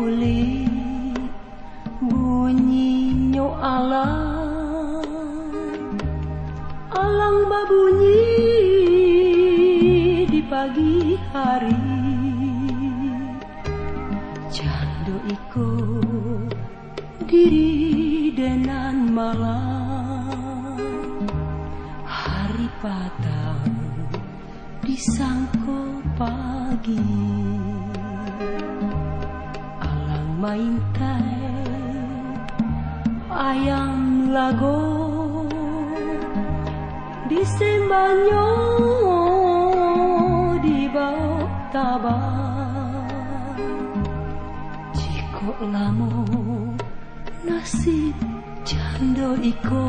kulit bunyi nyo alang babunyi di pagi hari. Jando iko diri denan malam, hari patang disangko pagi. Alang main tai ayam lago disembanyo di bawah tabang. Jiko lamo nasib jando iko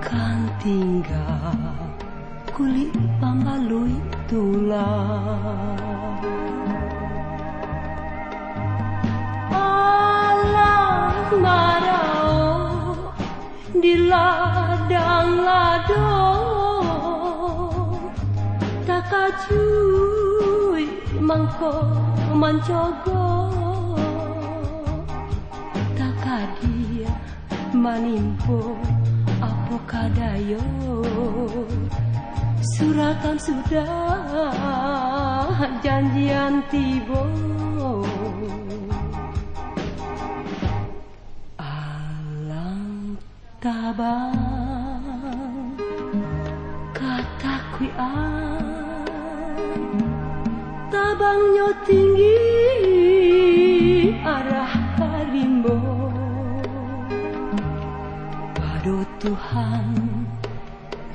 kan tinggal kulit pambalui tulang. Alang marau di ladang lado tak kacui mangko mancogo tak kadia manimpo apa kadayo. Suratan sudah janjian tibo. Alang tabang kata kui tabangnya tinggi arah karimbo. Pado Tuhan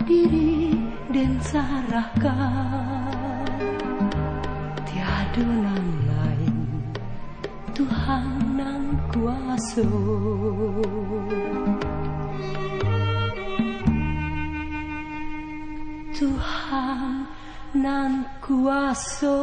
diri dan sarahkan, tiada nang lain Tuhan nang kuasa. Tuhan nan kuasa.